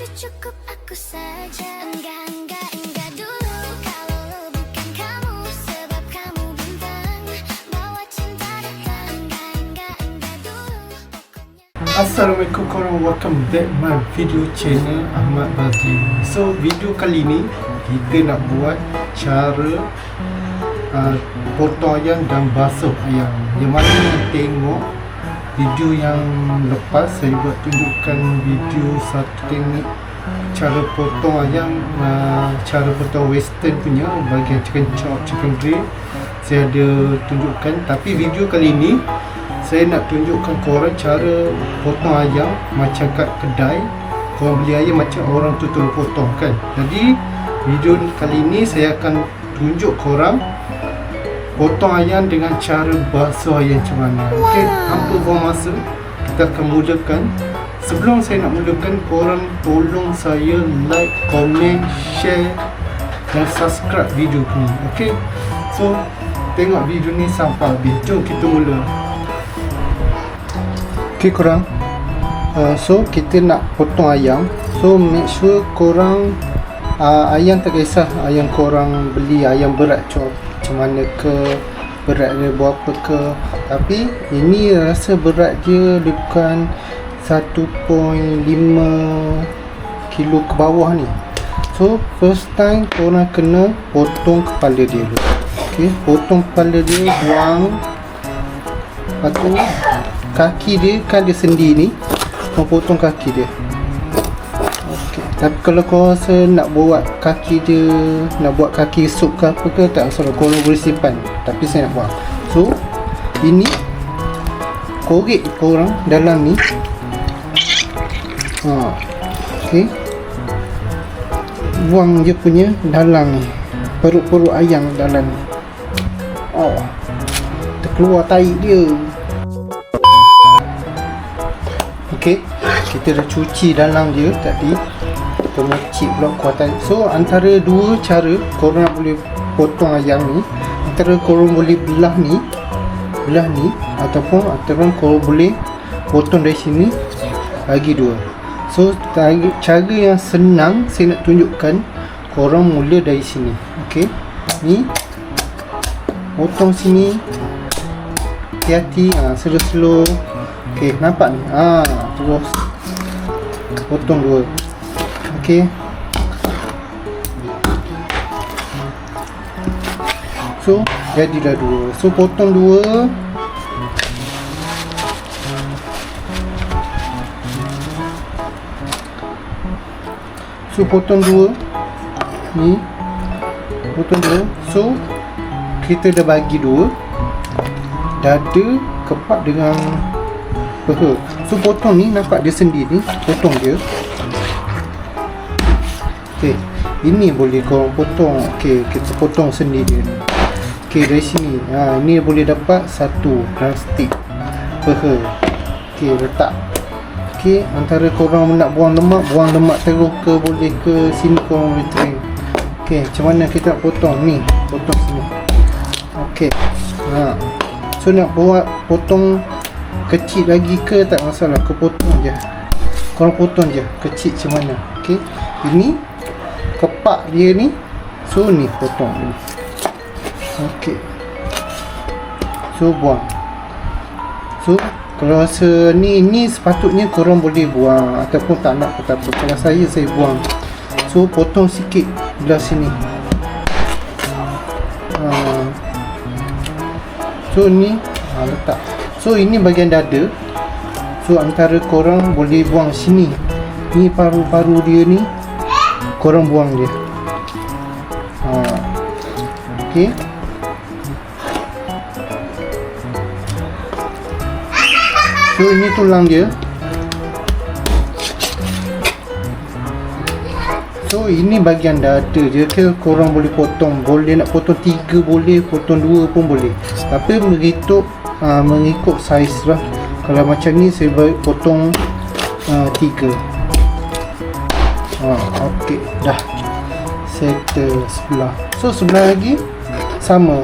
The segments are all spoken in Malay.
cukup aku saja. Enggak dulu. Kalau lo bukan kamu, sebab kamu bintang, bawa cinta datang. Enggak dulu. Pokoknya Assalamualaikum korang, welcome back my video channel Ahmad Bazli. So video kali ni kita nak buat cara potong ayam dan basuh ayam. Yang mana nak tengok video yang lepas, saya buat tunjukkan video satu teknik cara potong ayam, cara potong western punya, bahagian chicken chop, chicken grill saya ada tunjukkan. Tapi video kali ni saya nak tunjukkan korang cara potong ayam macam kat kedai. Korang beli ayam macam orang tu tolong potong kan. Jadi video kali ni saya akan tunjuk korang potong ayam dengan cara basuh ayam macam mana. Okey, tanpa buang masa, kita akan mulakan. Sebelum saya nak mulakan, korang tolong saya like, komen, share dan subscribe video ni. Okey, so tengok video ni sampai habis. Jom kita mula. Okay korang, so kita nak potong ayam. So make sure korang ayam tak kisah ayam korang beli ayam berat macam mana ke, berat dia berapa ke. Tapi ini rasa berat dia bukan 1.5 kilo ke bawah ni. So first time korang kena potong kepala dia dulu. Okay, potong kepala dia, buang. Lepas tu kaki dia kan dia sendi ni, kau potong kaki dia. Okey, tapi kalau kau rasa nak buat kaki dia, nak buat kaki sup ke apa ke, tak masalah, kau boleh simpan. Tapi saya nak buang. So ini korek korang dalam ni. Okey, buang dia punya dalam ni, perut-perut ayam dalam ni. Terkeluar tahi dia. Okey, kita dah cuci dalam dia tadi, kita mecik pula kuatan. So antara dua cara korang boleh potong ayam ni, antara korang boleh belah ni ataupun korang boleh potong dari sini, bagi dua. So cara yang senang saya nak tunjukkan, korang mula dari sini. Okey, ni potong sini, hati-hati, slow-slow. Okey, nampak ni? Terus potong dua. Okey. So, jadilah dua. So, potong dua. So, potong dua. Ni. Potong dua. So, kita dah bagi dua. Dada, kepak dengan peha. So potong ni, nampak dia sendi ni, potong dia. Okey, ini boleh korang potong. Okey, kita potong sendi dia ni. Okey, dari sini, ini boleh dapat satu drumstick peha. Okey, letak. Okey, antara korang nak buang lemak terus ke, boleh ke sini korang boleh trim. Okey, macam mana kita nak potong ni? Potong sini. Okey. So nak buat potong kecil lagi ke, tak masalah, kau potong je. Korang potong je kecil macam mana. Okey, ini kepak dia ni. So ni potong ni. Okey, so buang. So kalau rasa ni sepatutnya korang boleh buang, ataupun tak nak tak apa. Kalau saya buang. So potong sikit belah sini. So ni letak. So ini bahagian dada. So antara korang boleh buang sini. Ni paru-paru dia ni, korang buang dia. Okey. So ini tulang dia. So ini bahagian dada je ke, korang boleh potong. Boleh nak potong 3 boleh, potong 2 pun boleh. Tapi mengikut saiz lah. Kalau macam ni saya potong 3. Okey, dah settle sebelah. So sebelah lagi sama.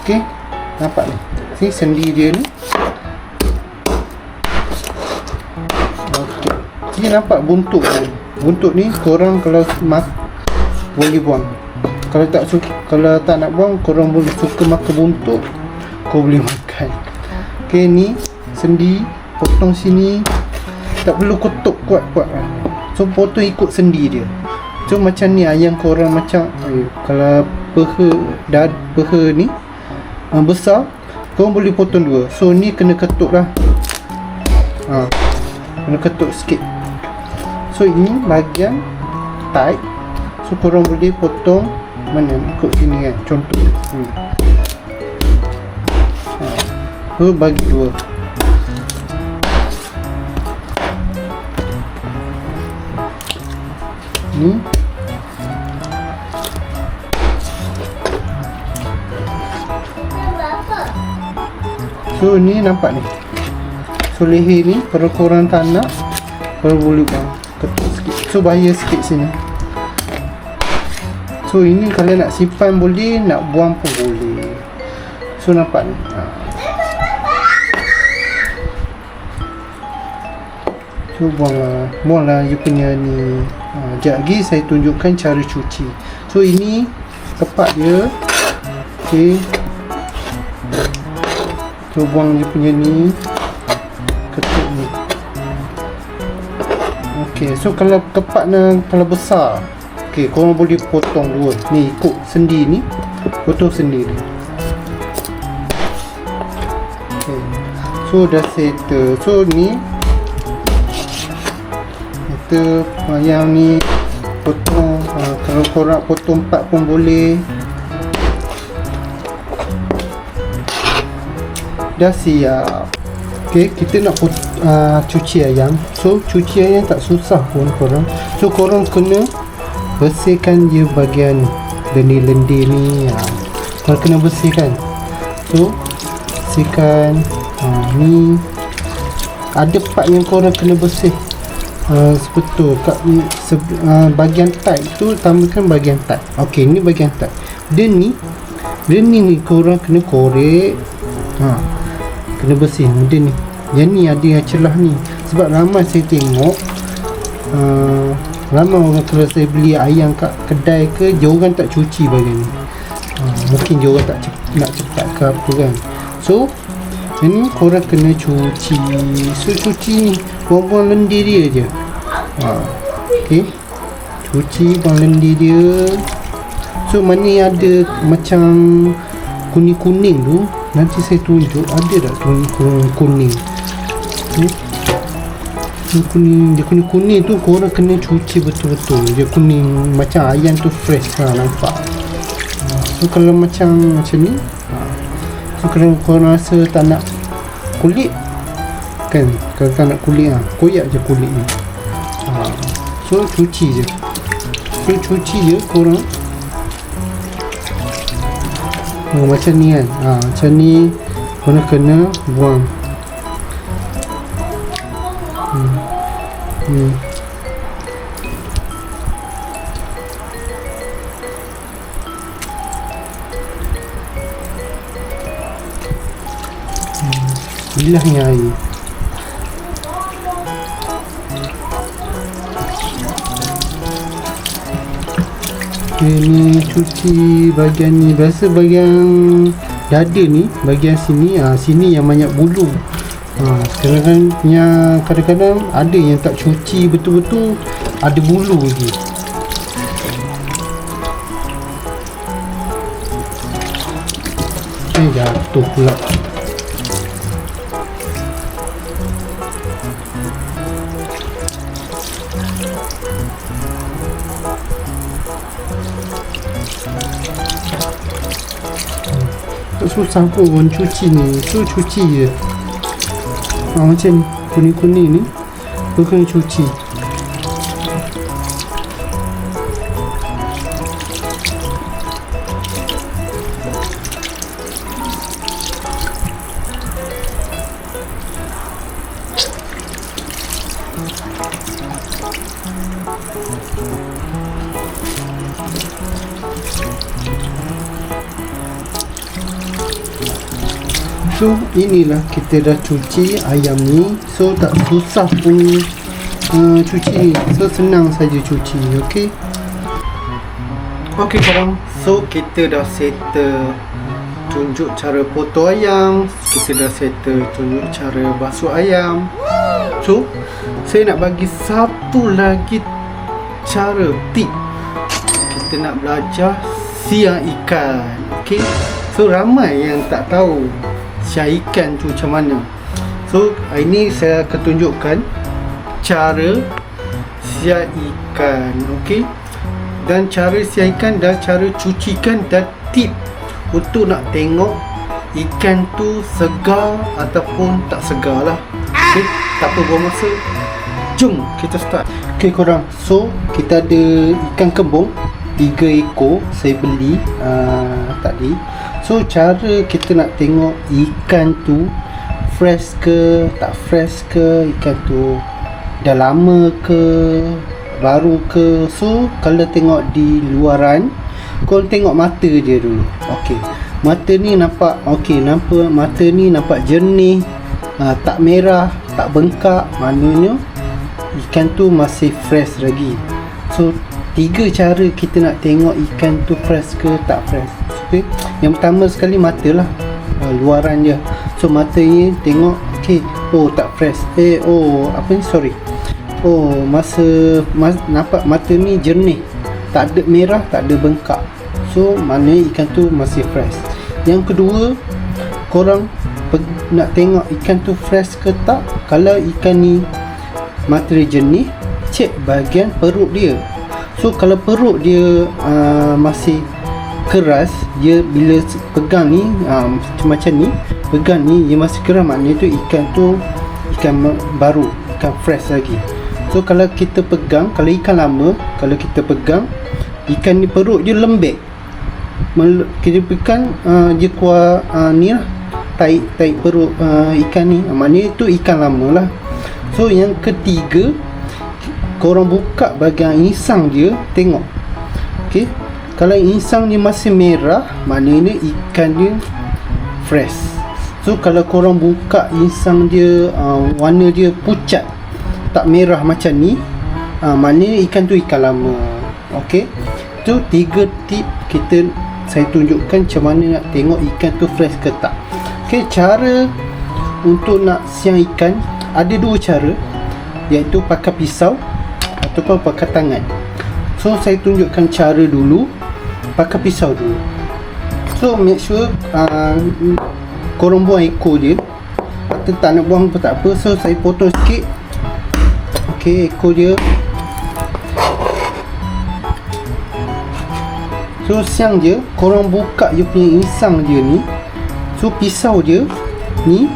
Okey, nampak ni, ni sendi dia ni. Okey, Ni nampak buntut ni. Buntut ni korang kalau boleh buang. Kalau tak nak buang, korang boleh suka makan buntut, kau boleh makan. Okay, ni sendi, potong sini. Tak perlu kotok kuat-kuat kan. So potong ikut sendi dia. So macam ni ayam korang macam kalau peha ni besar, korang boleh potong dua. So ni kena ketuk lah. Kena ketuk sikit. So ini bahagian tight. So korang boleh potong mana ikut sini kan. Contoh so bagi dua. Ni so ni nampak ni. So leher ni kalau korang tak nak, korang boleh buang, ketuk sikit. So bahaya sikit sini. So ini kalau nak simpan boleh, nak buang pun boleh. So nampak ni. So buanglah you punya ni. Sekejap lagi saya tunjukkan cara cuci. So ini kepak dia. Okay. So buang you punya ni, ketuk ni. Okay, so kalau kepak ni kalau besar, okay, korang boleh potong dua. Ni ikut sendi ni, potong sendi ni. Okay. So dah settle. So ni kita ayam ni potong. Kalau korang potong 4 pun boleh. Dah siap. Okay, kita nak cuci ayam. So cuci ayam tak susah pun korang. So korang kena bersihkan je bahagian lendir-lendir ni. Korang kena bersihkan. So bersihkan. Ni ada part yang korang kena bersih. Betul kat bahagian tight tu, tambahkan bahagian tight. Okay, ni bahagian tight. Dia ni korang kena korek. Kena bersih dia ni. Yang ni ada yang celah ni. Sebab ramai saya tengok ramai orang kalau saya beli ayam kat kedai ke, dia orang tak cuci bahagian ni. Mungkin dia orang tak nak cepat ke apa kan. So ini korang kena cuci. So cuci ni buang-buang lendir dia je. Okay, cuci buang lendir dia. So mana yang ada macam kuning-kuning tu, nanti saya tunjuk ada tak kuning. Dia kuning tu korang kena cuci betul-betul. Dia kuning macam ayam tu fresh nampak. So kalau macam ni, so kalau korang rasa tak nak kulit kan, kalau tak nak kulit koyak je kulit ni. So cuci je. So cuci je korang. Macam ni kan. Macam ni korang kena buang. Bilahnya air. Okay, ni cuci bahagian ni. Biasa bahagian dada ni, bahagian sini, sini yang banyak bulu. Kadang-kadang ada yang tak cuci betul-betul, ada bulu lagi. Jatuh pula. Susah pun cuci ni. So cuci je. Macam kuning-kuning ni, kau kena cuci. So inilah kita dah cuci ayam ni. So tak susah pun cuci ni. So senang saja cuci. Okey. Okey korang, so kita dah settle tunjuk cara potong ayam, kita dah settle tunjuk cara basuh ayam. So saya nak bagi satu lagi cara, tip. Kita nak belajar siang ikan. Okey, so ramai yang tak tahu siang ikan tu macam mana. So hari ni saya akan tunjukkan cara siang ikan. Okey, dan cara siang ikan dan cara cuci ikan dan tip untuk nak tengok ikan tu segar ataupun tak segar lah. Okay, tak apa buang masa, jom kita start. Okay korang, so kita ada ikan kembung 3 ekor saya beli tadi. So cara kita nak tengok ikan tu fresh ke tak fresh ke, ikan tu dah lama ke baru ke. So kalau tengok di luaran, kau tengok mata dia dulu. Okey, mata ni nampak okey, nampak mata ni nampak jernih, tak merah, tak bengkak, maknanya ikan tu masih fresh lagi. So 3 cara kita nak tengok ikan tu fresh ke tak fresh. Okay, yang pertama sekali mata lah, luaran dia. So mata ni tengok okey, oh tak fresh, nampak mata ni jernih, tak ada merah, tak ada bengkak. So maknanya ikan tu masih fresh. Yang kedua, korang nak tengok ikan tu fresh ke tak. Kalau ikan ni mata dia jernih, cek bahagian perut dia. So kalau perut dia masih keras, dia bila pegang ni macam ni, pegang ni dia masih keras, maknanya tu ikan baru, ikan fresh lagi. So kalau kita pegang, kalau ikan lama, kalau kita pegang ikan ni perut dia lembek, kita pegang dia keluar ni lah, taik perut ikan ni, maknanya itu ikan lama lah. So yang ketiga, korang buka bahagian insang dia, tengok. Okay, kalau insang dia masih merah, maknanya ikan dia fresh. So kalau korang buka insang dia warna dia pucat, tak merah macam ni, maknanya ikan tu ikan lama. Okey, tu 3 tip saya tunjukkan macam mana nak tengok ikan tu fresh ke tak. Okey, cara untuk nak siang ikan ada 2 cara, iaitu pakai pisau ataupun pakai tangan. So saya tunjukkan cara dulu, pakai pisau dulu. So make sure korang buang ekor dia, atau tak nak buang pun tak apa. So saya potong sikit. Okey, ekor dia. So siang dia, korang buka dia punya insang dia ni. So pisau dia ni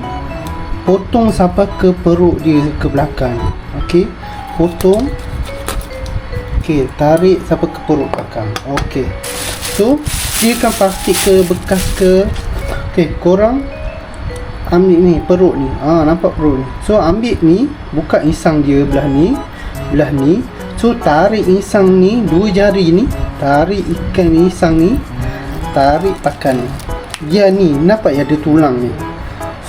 potong sampai ke perut dia ke belakang. Okey, potong. Okey, tarik sampai ke perut belakang. Okey, so dia kan plastik ke bekas ke. Okey, korang ambil ni perut ni, nampak perut ni. So ambil ni, buka insang dia belah ni, belah ni. So tarik insang ni, 2 jari ni, tarik ikan insang ni, tarik pakan ni. Dia ni nampak ada tulang ni.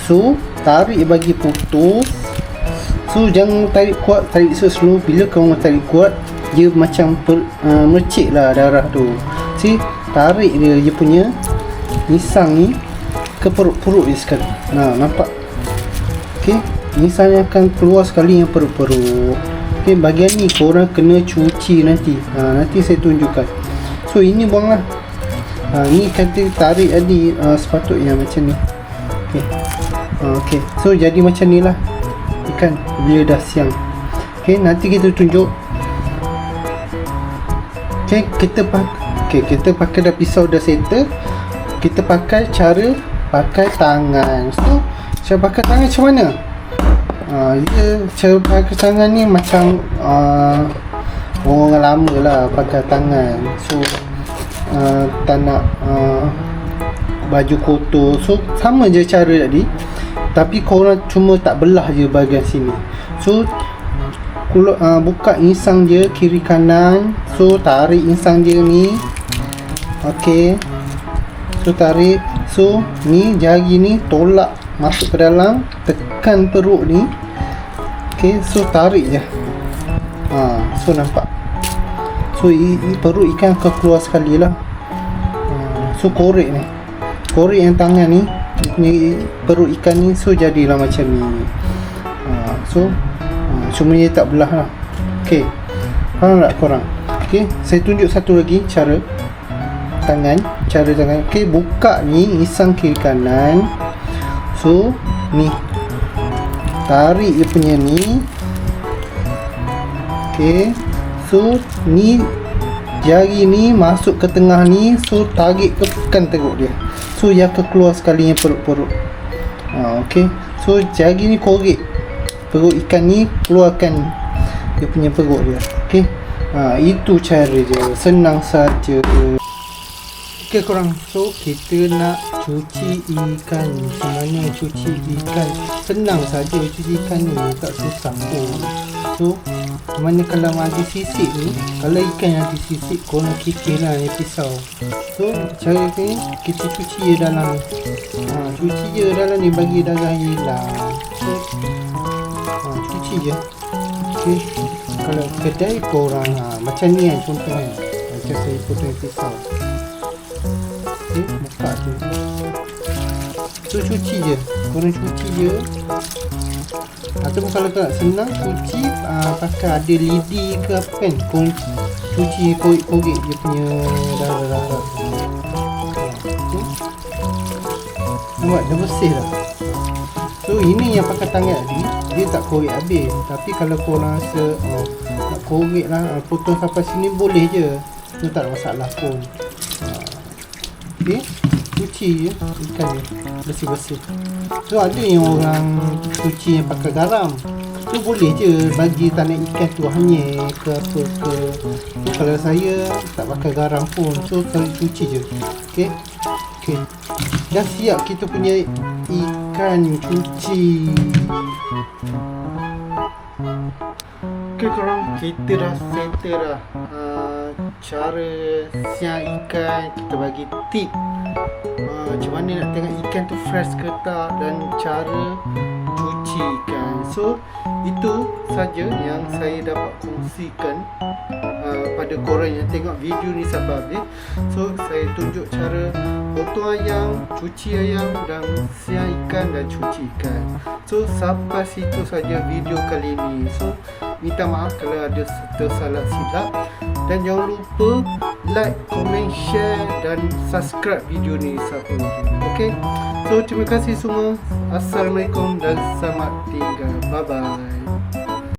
So tarik bagi putus. So jangan tarik kuat, tarik slow. Bila kau tarik kuat, dia macam mercik lah darah tu. See, tarik dia punya insang ni ke perut-perut dia sekali. Nampak? Okey, insang akan keluar sekali yang perut-perut. Okey, bahagian ni korang kena cuci nanti. Nanti saya tunjukkan. So ini buanglah. Ni kata tarik tadi, sepatutnya macam ni. Okey. Okey, so jadi macam ni lah ikan bila dah siang. Okey, nanti kita tunjuk. Okey, kita pakai dah pisau dah settle. Kita pakai cara pakai tangan. So cara pakai tangan macam mana? Cara pakai tangan ni macam orang lama lah pakai tangan. So tak nak baju kotor. So sama je cara tadi, tapi korang cuma tak belah je bahagian sini. So buka insang dia kiri kanan. So tarik insang dia ni. Okey, so tarik. So ni jari ni tolak masuk ke dalam, tekan perut ni. Okey, so tarik je. So nampak. So perut ikan akan keluar sekali lah. So korek ni, korek yang tangan ni, dia punya perut ikan ni, so jadilah macam ni. Cuma dia tak belah lah. Okay, faham tak korang? Okay, saya tunjuk satu lagi cara tangan. Okay, buka ni, isang kiri kanan. So ni, tarik dia punya ni. Okay, so ni jari ni masuk ke tengah ni. So tarik ke tekan teruk dia. So dia akan keluar sekali yang perut-perut. Okay, so jari ni korek perut ikan ni, keluarkan dia punya perut dia. Okay, itu cara je, senang saja. Okay korang, so kita nak cuci ikan. Macam mana cuci ikan? Senang saja cuci ikan ni, tak susah pun. So mana kalau ada sisik ni, kalau ikan yang disisik, korang kikirlah ni pisau. So cara ni kita cuci je dalam ni. Cuci je dalam ni bagi darah hilang. So cuci je. Okay, kalau kedai korang macam ni kan contoh kan, macam saya potong pisau. Okay, buka tu. So cuci je, korang cuci je. Ataupun kalau tak senang cuci pakai ada lidi ke apa kan, korang cuci korek-korek dia punya darah-darah. Okay, nampak dah bersih dah. So ini yang pakai tangan tadi, dia tak korek habis. Tapi kalau korang rasa nak korek lah, potong sampai sini boleh je, tu tak ada masalah pun. Okay, cuci je ikan dia bersih-bersih. So ada yang orang cuci yang pakai garam, tu boleh je bagi tanah ikan tu hanyir ke apa ke. So, kalau saya tak pakai garam pun, so saya cuci je. Okay, dah siap kita punya ikan cuci. Okay korang, kita dah settle dah cara siang ikan. Kita bagi tip macam mana nak tengok ikan tu fresh ke tak, dan cara cuci ikan. So itu saja yang saya dapat kongsikan pada korang yang tengok video ni sampai habis. So saya tunjuk cara potong ayam, cuci ayam, dan siang ikan dan cuci ikan. So sampai situ saja video kali ini. So minta maaf kalau ada tersalah silap, dan jangan lupa like, komen, share dan subscribe video ni satu lagi. Okay, so terima kasih semua. Assalamualaikum dan selamat tinggal. Bye bye.